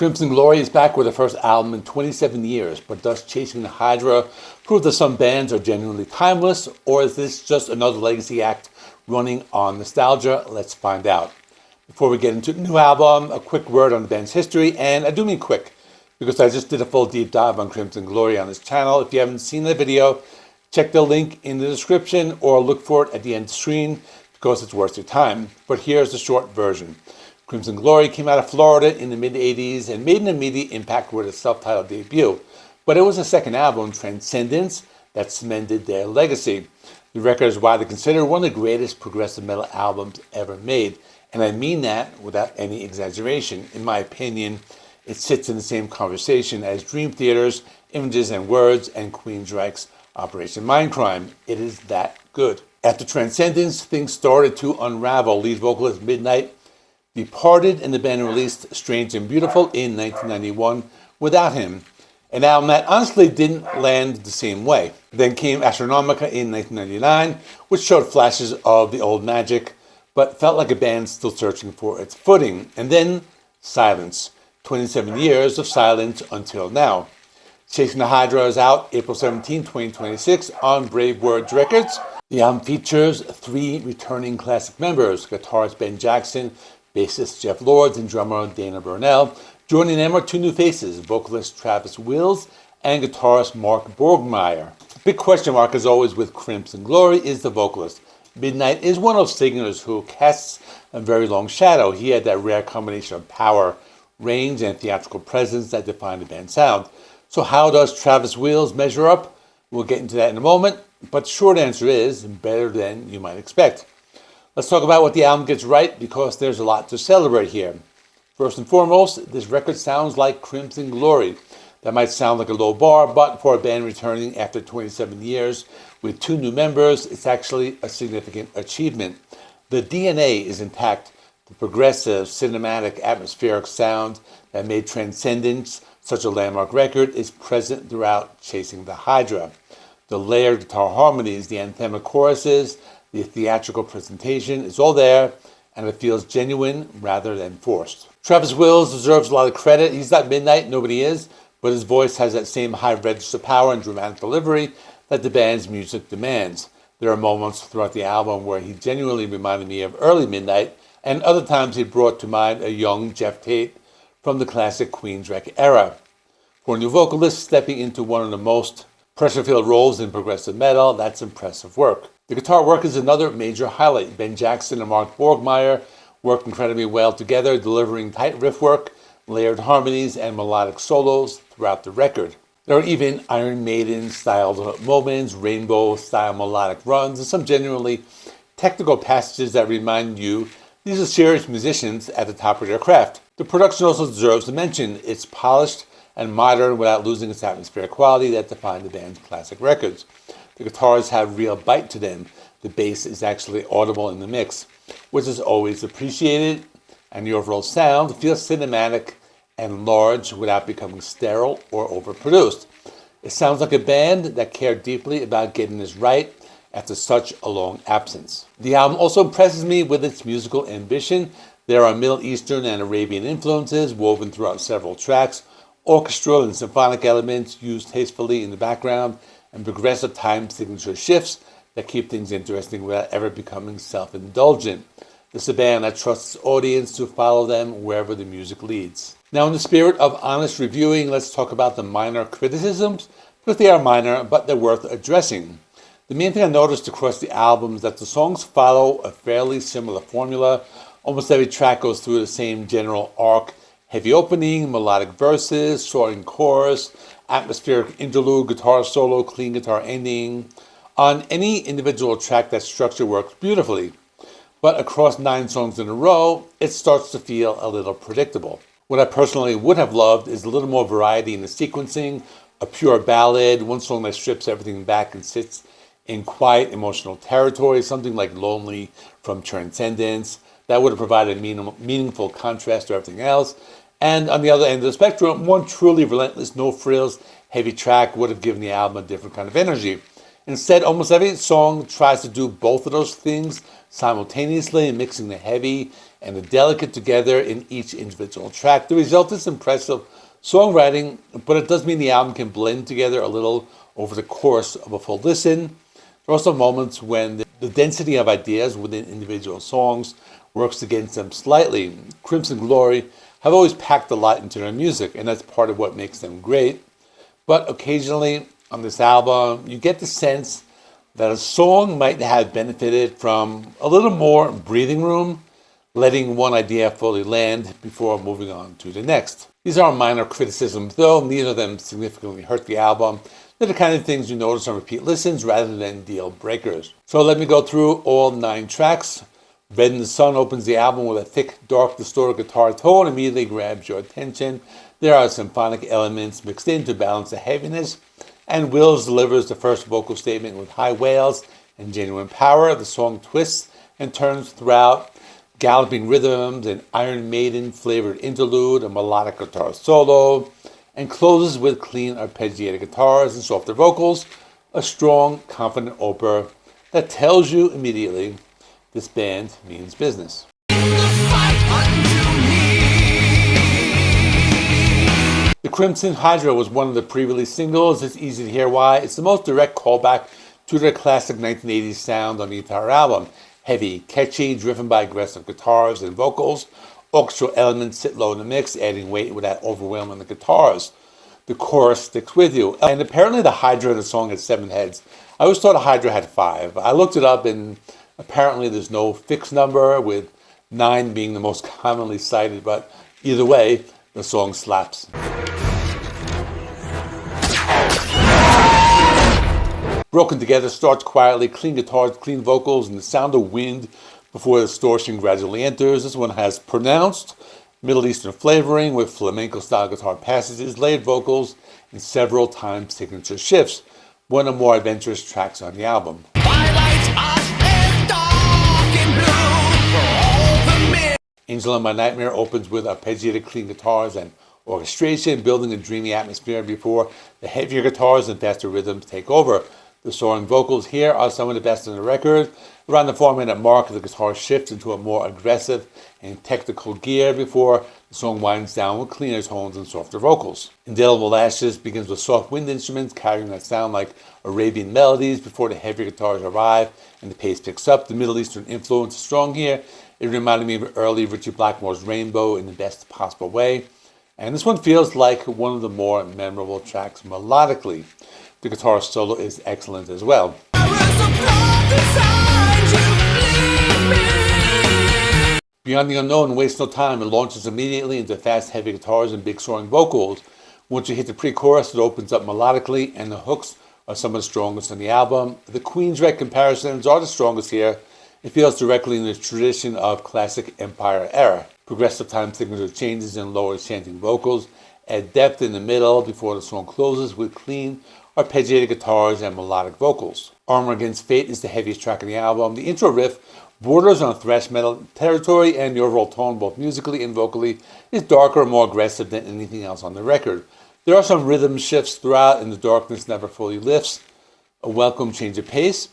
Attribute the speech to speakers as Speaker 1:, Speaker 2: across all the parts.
Speaker 1: Crimson Glory is back with their first album in 27 years, but does Chasing the Hydra prove that some bands are genuinely timeless, or is this just another legacy act running on nostalgia? Let's find out. Before we get into the new album, a quick word on the band's history, and I do mean quick, because I just did a full deep dive on Crimson Glory on this channel. If you haven't seen the video, check the link in the description or look for it at the end of the screen, because it's worth your time. But here's the short version. Crimson Glory came out of Florida in the mid-'80s and made an immediate impact with a self-titled debut. But it was the second album, Transcendence, that cemented their legacy. The record is widely considered one of the greatest progressive metal albums ever made. And I mean that without any exaggeration. In my opinion, it sits in the same conversation as Dream Theater's Images and Words and Queensryche's Operation Mindcrime. It is that good. After Transcendence, things started to unravel. Lead vocalist Midnight departed, and the band released Strange and Beautiful in 1991 without him, an album that honestly didn't land the same way. Then came Astronomica in 1999, which showed flashes of the old magic, but felt like a band still searching for its footing. And then silence. 27 years of silence until now. Chasing the Hydra is out April 17, 2026 on BraveWords Records. The album features 3 returning classic members, guitarist Ben Jackson, bassist Jeff Lords, and drummer Dana Burnell. Joining them are 2 new faces, vocalist Travis Wills and guitarist Mark Borgmeyer. Big question mark, as always, with Crimson Glory is the vocalist. Midnight is one of those singers who casts a very long shadow. He had that rare combination of power, range, and theatrical presence that defined the band's sound. So how does Travis Wills measure up? We'll get into that in a moment, but the short answer is better than you might expect. Let's talk about what the album gets right, because there's a lot to celebrate here. First and foremost, this record sounds like Crimson Glory. That might sound like a low bar, but for a band returning after 27 years with 2 new members, it's actually a significant achievement. The DNA is intact. The progressive, cinematic, atmospheric sound that made Transcendence such a landmark record is present throughout Chasing the Hydra. The layered guitar harmonies, the anthemic choruses, the theatrical presentation is all there, and it feels genuine rather than forced. Travis Wills deserves a lot of credit. He's not Midnight, nobody is, but his voice has that same high register power and dramatic delivery that the band's music demands. There are moments throughout the album where he genuinely reminded me of early Midnight, and other times he brought to mind a young Jeff Tate from the classic Queensryche era. For a new vocalist stepping into one of the most pressure-filled roles in progressive metal, that's impressive work. The guitar work is another major highlight. Ben Jackson and Mark Borgmeyer worked incredibly well together, delivering tight riff work, layered harmonies, and melodic solos throughout the record. There are even Iron Maiden-styled moments, Rainbow-style melodic runs, and some genuinely technical passages that remind you these are serious musicians at the top of their craft. The production also deserves a mention. It's polished and modern without losing its atmospheric quality that defined the band's classic records. The guitars have real bite to them. The bass is actually audible in the mix, which is always appreciated, and the overall sound feels cinematic and large without becoming sterile or overproduced. It sounds like a band that cared deeply about getting this right after such a long absence. The album also impresses me with its musical ambition. There are Middle Eastern and Arabian influences woven throughout several tracks, orchestral and symphonic elements used tastefully in the background, and progressive time signature shifts that keep things interesting without ever becoming self-indulgent. This is a band that trusts its audience to follow them wherever the music leads. Now, in the spirit of honest reviewing, let's talk about the minor criticisms, because they are minor, but they're worth addressing. The main thing I noticed across the album is that the songs follow a fairly similar formula. Almost every track goes through the same general arc: heavy opening, melodic verses, soaring chorus, atmospheric interlude, guitar solo, clean guitar ending. On any individual track, that structure works beautifully. But across 9 songs in a row, it starts to feel a little predictable. What I personally would have loved is a little more variety in the sequencing, a pure ballad, one song that strips everything back and sits in quiet emotional territory, something like Lonely from Transcendence. That would have provided a meaningful contrast to everything else. And on the other end of the spectrum, one truly relentless, no-frills, heavy track would have given the album a different kind of energy. Instead, almost every song tries to do both of those things simultaneously, mixing the heavy and the delicate together in each individual track. The result is impressive songwriting, but it does mean the album can blend together a little over the course of a full listen. There are also moments when the density of ideas within individual songs works against them slightly. Crimson Glory have always packed a lot into their music, and that's part of what makes them great. But occasionally on this album, you get the sense that a song might have benefited from a little more breathing room, letting one idea fully land before moving on to the next. These are minor criticisms, though neither of them significantly hurt the album. They're the kind of things you notice on repeat listens rather than deal breakers. So let me go through all 9 tracks. Red in the Sun opens the album with a thick, dark, distorted guitar tone, immediately grabs your attention. There are symphonic elements mixed in to balance the heaviness, and Wills delivers the first vocal statement with high wails and genuine power. The song twists and turns throughout, galloping rhythms, an Iron Maiden flavored interlude, a melodic guitar solo, and closes with clean arpeggiated guitars and softer vocals, a strong, confident opera that tells you immediately this band means business. The Crimson Hydra was one of the pre-release singles. It's easy to hear why. It's the most direct callback to their classic 1980s sound on the entire album. Heavy, catchy, driven by aggressive guitars and vocals. Orchestral elements sit low in the mix, adding weight without overwhelming the guitars. The chorus sticks with you. And apparently the Hydra in the song had 7 heads. I always thought a Hydra had 5. I looked it up, and apparently there's no fixed number, with 9 being the most commonly cited, but either way, the song slaps. Broken Together starts quietly, clean guitars, clean vocals, and the sound of wind before the distortion gradually enters. This one has pronounced Middle Eastern flavoring with flamenco-style guitar passages, layered vocals, and several time signature shifts. One of the more adventurous tracks on the album. Angel in My Nightmare opens with arpeggiated clean guitars and orchestration, building a dreamy atmosphere before the heavier guitars and faster rhythms take over. The soaring vocals here are some of the best on the record. Around the 4-minute mark, the guitar shifts into a more aggressive and technical gear before the song winds down with cleaner tones and softer vocals. Indelible Ashes begins with soft wind instruments carrying that sound like Arabian melodies before the heavier guitars arrive and the pace picks up. The Middle Eastern influence is strong here. It reminded me of early Richie Blackmore's Rainbow in the best possible way. And this one feels like one of the more memorable tracks melodically. The guitar solo is excellent as well. Beyond the Unknown wastes no time and launches immediately into fast, heavy guitars and big soaring vocals. Once you hit the pre-chorus, it opens up melodically, and the hooks are some of the strongest on the album. The Queensrÿche comparisons are the strongest here. It feels directly in the tradition of classic Empire era. Progressive time signature changes and lower chanting vocals add depth in the middle before the song closes with clean, arpeggiated guitars and melodic vocals. Armor Against Fate is the heaviest track on the album. The intro riff borders on thrash metal territory, and the overall tone, both musically and vocally, is darker and more aggressive than anything else on the record. There are some rhythm shifts throughout, and the darkness never fully lifts. A welcome change of pace.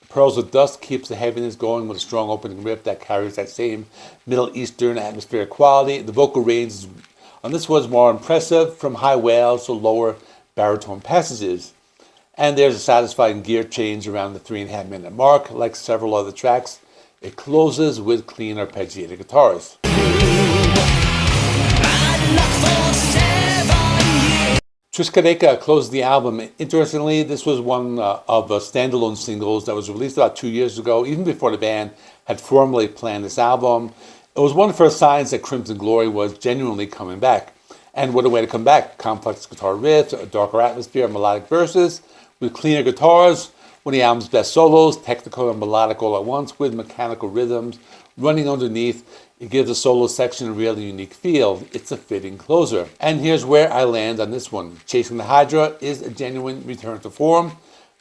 Speaker 1: Pearls of Dust keeps the heaviness going with a strong opening riff that carries that same Middle Eastern atmospheric quality. The vocal range on this was more impressive, from high wails to lower baritone passages. And there's a satisfying gear change around the 3.5-minute mark. Like several other tracks, it closes with clean arpeggiated guitars. Triskaideka closed the album. Interestingly, this was one of the standalone singles that was released about 2 years ago, even before the band had formally planned this album. It was one of the first signs that Crimson Glory was genuinely coming back. And what a way to come back. Complex guitar riffs, a darker atmosphere, melodic verses, with cleaner guitars, one of the album's best solos, technical and melodic all at once, with mechanical rhythms running underneath. It gives the solo section a really unique feel. It's a fitting closer. And here's where I land on this one. Chasing the Hydra is a genuine return to form.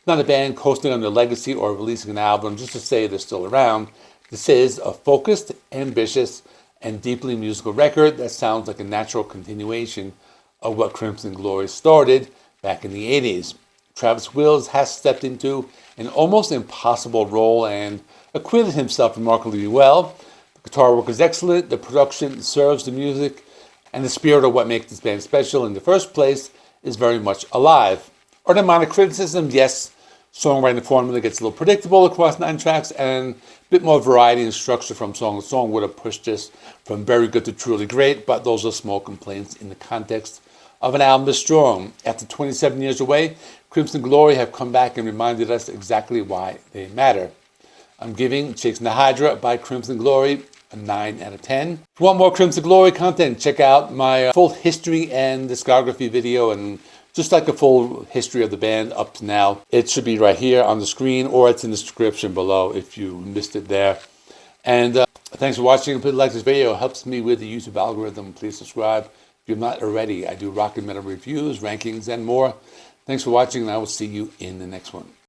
Speaker 1: Not a band coasting on their legacy or releasing an album just to say they're still around. This is a focused, ambitious, and deeply musical record that sounds like a natural continuation of what Crimson Glory started back in the 80s. Travis Wills has stepped into an almost impossible role and acquitted himself remarkably well. The guitar work is excellent, the production serves the music, and the spirit of what makes this band special in the first place is very much alive. Are there minor criticisms? Yes. Songwriting formula gets a little predictable across 9 tracks, and a bit more variety and structure from song to song would have pushed this from very good to truly great, but those are small complaints in the context of an album that's strong. After 27 years away, Crimson Glory have come back and reminded us exactly why they matter. I'm giving Chasing the Hydra by Crimson Glory a 9 out of 10. If you want more Crimson Glory content, check out my full history and discography video, and just like a full history of the band up to now. It should be right here on the screen, or it's in the description below if you missed it there. And thanks for watching. Please like this video. It helps me with the YouTube algorithm. Please subscribe if you're not already. I do rock and metal reviews, rankings, and more. Thanks for watching, and I will see you in the next one.